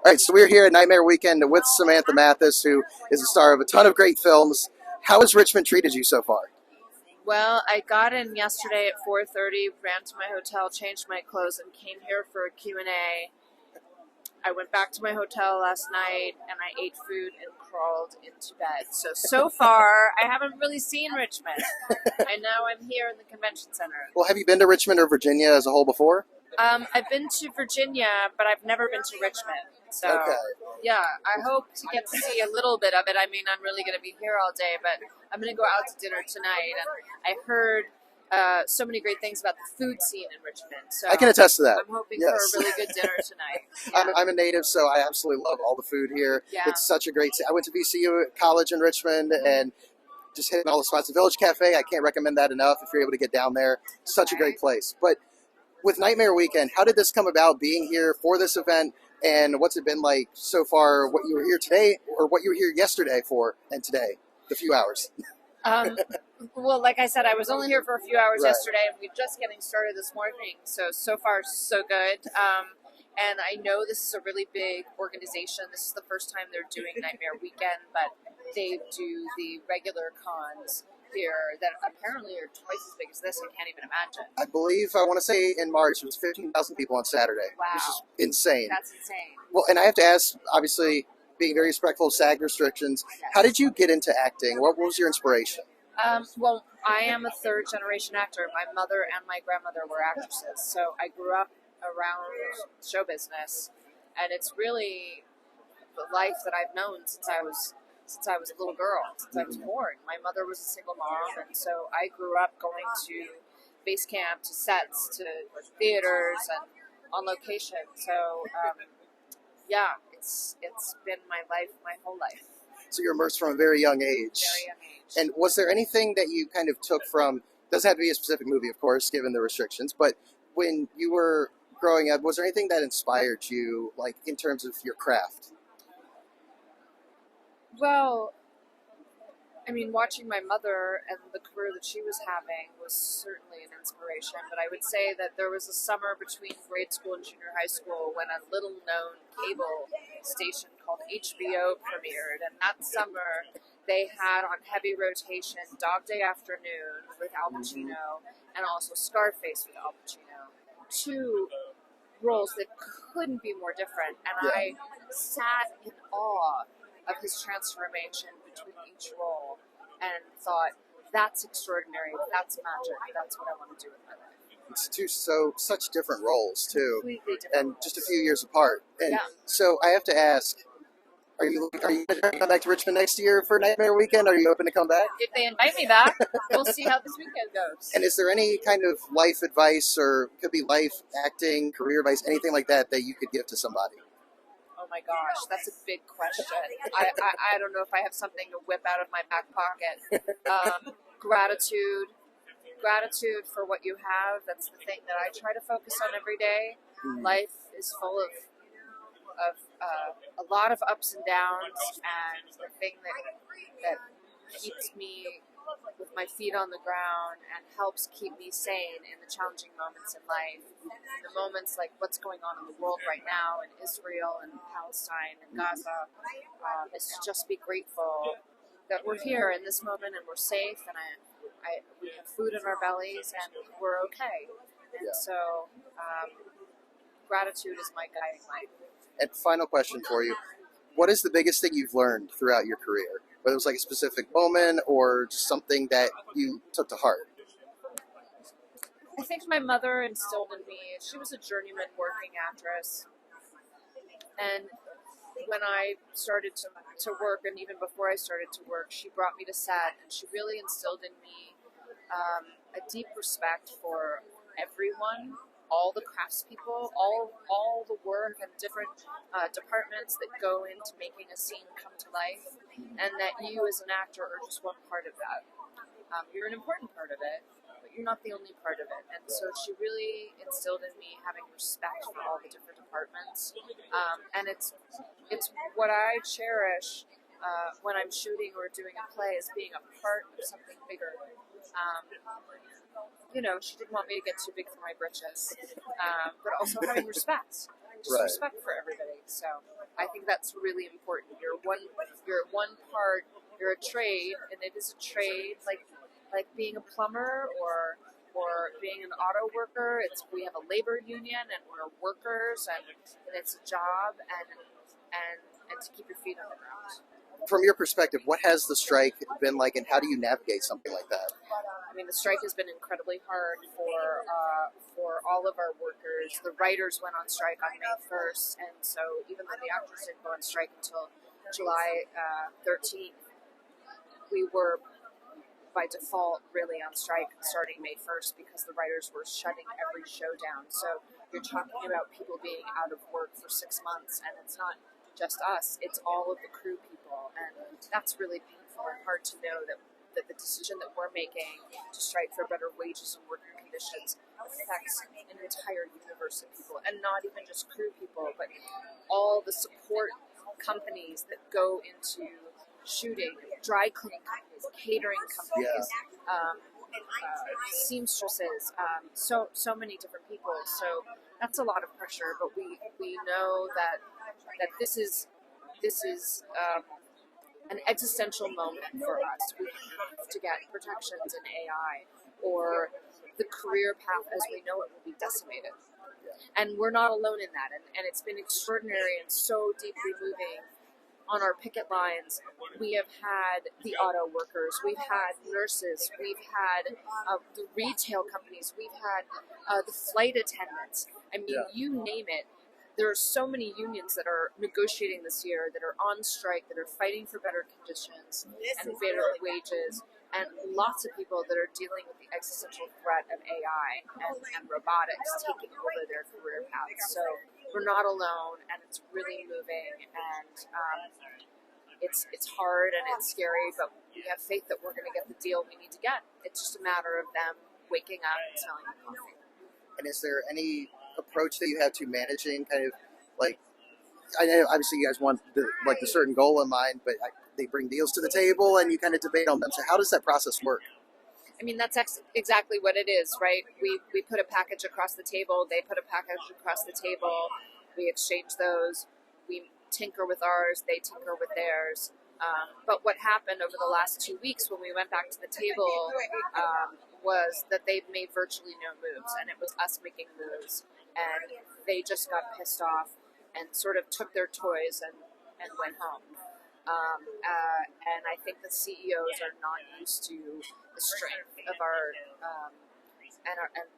All right, so we're here at Nightmare Weekend with Samantha Mathis, who is the star of a ton of great films. How has Richmond treated you so far? Well, I got in yesterday at 4:30, ran to my hotel, changed my clothes, and came here for a Q&A. I went back to my hotel last night, and I ate food and crawled into bed. So far, I haven't really seen Richmond, and now I'm here in the convention center. Well, have you been to Richmond or Virginia as a whole before? I've been to Virginia, but I've never been to Richmond. So, yeah, I hope to get to see a little bit of it. I mean, I'm really going to be here all day, but I'm going to go out to dinner tonight. And I heard so many great things about the food scene in Richmond. So I can attest to that. I'm hoping for a really good dinner tonight. Yeah. I'm a native, so I absolutely love all the food here. Yeah. It's such a great I went to VCU College in Richmond, and just hitting all the spots. The Village Cafe, I can't recommend that enough if you're able to get down there. Such a great place. But with Nightmare Weekend, how did this come about, being here for this event, and what's it been like so far, what you were here today, or what you were here yesterday for, and today, the few hours? Well, like I said, I was only here for a few hours Right. yesterday, and we're just getting started this morning, so far, so good. And I know this is a really big organization. This is the first time they're doing Nightmare Weekend, but they do the regular cons here that apparently are twice as big as this. I can't even imagine. I believe, I want to say in March, it was 15,000 people on Saturday. Wow. Which is insane. That's insane. Well, and I have to ask, obviously, being very respectful of SAG restrictions, how did you get into acting? What was your inspiration? Well, I am a third-generation actor. My mother and my grandmother were actresses, so I grew up around show business, and it's really the life that I've known since I was a little girl, since I was born. My mother was a single mom, and so I grew up going to base camp, to sets, to theaters, and on location. So, yeah, it's been my life, my whole life. So you're immersed from a very young age. Very young age. And was there anything that you kind of took from, doesn't have to be a specific movie, of course, given the restrictions, but when you were growing up, was there anything that inspired you, like, in terms of your craft? Well, I mean, watching my mother and the career that she was having was certainly an inspiration, but I would say that there was a summer between grade school and junior high school when a little-known cable station called HBO premiered, and that summer they had on heavy rotation Dog Day Afternoon with Al Pacino and also Scarface with Al Pacino. Two roles that couldn't be more different, and I sat in awe of his transformation between each role and thought, that's extraordinary, that's magic, that's what I want to do with my life. It's such different roles, too. Completely different And roles. just a few years apart. And Yeah. so I have to ask, are you going to come back to Richmond next year for Nightmare Weekend? Are you open to come back? If they invite me back, we'll see how this weekend goes. And is there any kind of life advice, or could be life, acting, career advice, anything like that you could give to somebody? Oh my gosh, that's a big question. I don't know if I have something to whip out of my back pocket. Gratitude for what you have. That's the thing that I try to focus on every day. Life is full of a lot of ups and downs, and the thing that keeps me with my feet on the ground and helps keep me sane in the challenging moments in life, the moments like what's going on in the world right now in Israel and Palestine and Gaza, is to just be grateful that we're here in this moment and we're safe, and we have food in our bellies and we're okay. And so gratitude is my guiding light. And final question for you. What is the biggest thing you've learned throughout your career? Whether it was like a specific moment or just something that you took to heart? I think my mother instilled in me, she was a journeyman working actress. And when I started to work, and even before I started to work, she brought me to set, and she really instilled in me a deep respect for everyone, all the craftspeople, all the work and different departments that go into making a scene come to life, and that you as an actor are just one part of that. You're an important part of it, but you're not the only part of it. And so she really instilled in me having respect for all the different departments, and it's what I cherish when I'm shooting or doing a play, is being a part of something bigger. She didn't want me to get too big for my britches, but also having respect, respect for everybody. So I think that's really important. You're one part. You're a trade, and it is a trade like being a plumber or being an auto worker. We have a labor union and we're workers, and it's a job and to keep your feet on the ground. From your perspective, what has the strike been like, and how do you navigate something like that? I mean, the strike has been incredibly hard for all of our workers. The writers went on strike on May 1st, and so even though the actors didn't go on strike until July 13th, we were by default really on strike starting May 1st because the writers were shutting every show down. So you're talking about people being out of work for 6 months, and it's not just us, it's all of the crew people, and that's really painful and hard to know that the decision that we're making to strike for better wages and working conditions affects an entire universe of people, and not even just crew people, but all the support companies that go into shooting, dry cleaning companies, catering companies, seamstresses, so many different people. So that's a lot of pressure, but we know that this is an existential moment for us. We have to get protections in AI, or the career path as we know it will be decimated. And we're not alone in that. And it's been extraordinary and so deeply moving. On our picket lines, we have had the auto workers, we've had nurses, we've had the retail companies, we've had the flight attendants. I mean, you name it. There are so many unions that are negotiating this year, that are on strike, that are fighting for better conditions and better wages, and lots of people that are dealing with the existential threat of AI and robotics taking over their career paths. So we're not alone, and it's really moving, and it's hard and it's scary, but we have faith that we're going to get the deal we need to get. It's just a matter of them waking up and smelling the coffee. And is there any approach that you have to managing kind of like, I know obviously you guys want the certain goal in mind, but they bring deals to the table and you kind of debate on them. So how does that process work? I mean, that's exactly what it is, right? We put a package across the table, they put a package across the table, we exchange those, we tinker with ours, they tinker with theirs. But what happened over the last 2 weeks when we went back to the table was that they've made virtually no moves, and it was us making moves. And they just got pissed off and sort of took their toys and went home. And I think the CEOs are not used to the strength of our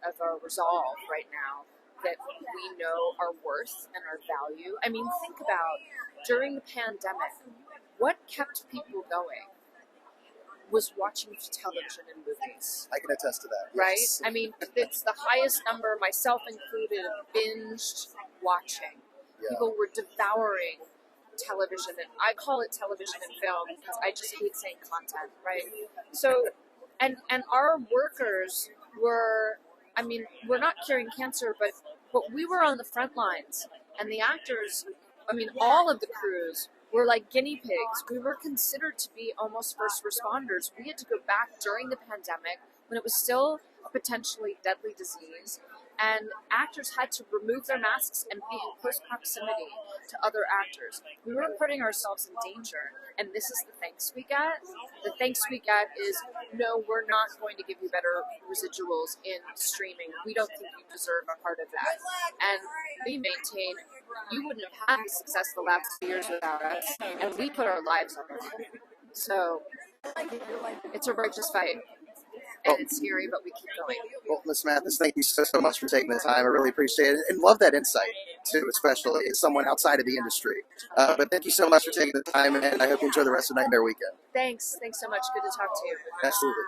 of our resolve right now, that we know our worth and our value. I mean, think about during the pandemic, what kept people going was watching television and movies. I can attest to that. Right? Yes. I mean, it's the highest number, myself included, binged watching. Yeah. People were devouring television, and I call it television and film because I just hate saying content, right? So, and our workers were, I mean, we're not curing cancer, but we were on the front lines, and the actors, I mean, all of the crews were like guinea pigs. We were considered to be almost first responders. We had to go back during the pandemic when it was still a potentially deadly disease, and actors had to remove their masks and be in close proximity to other actors. We were putting ourselves in danger, and this is the thanks we get. The thanks we get is, no, we're not going to give you better residuals in streaming. We don't think you deserve a part of that. And we maintain you wouldn't have had the success the last 2 years without us, and we put our lives on the line. So it's a righteous fight. And it's scary, but we keep going. Well, Ms. Mathis, thank you so much for taking the time. I really appreciate it, and love that insight, too, especially as someone outside of the industry. But thank you so much for taking the time, and I hope you enjoy the rest of Nightmare Weekend. Thanks so much. Good to talk to you. Absolutely.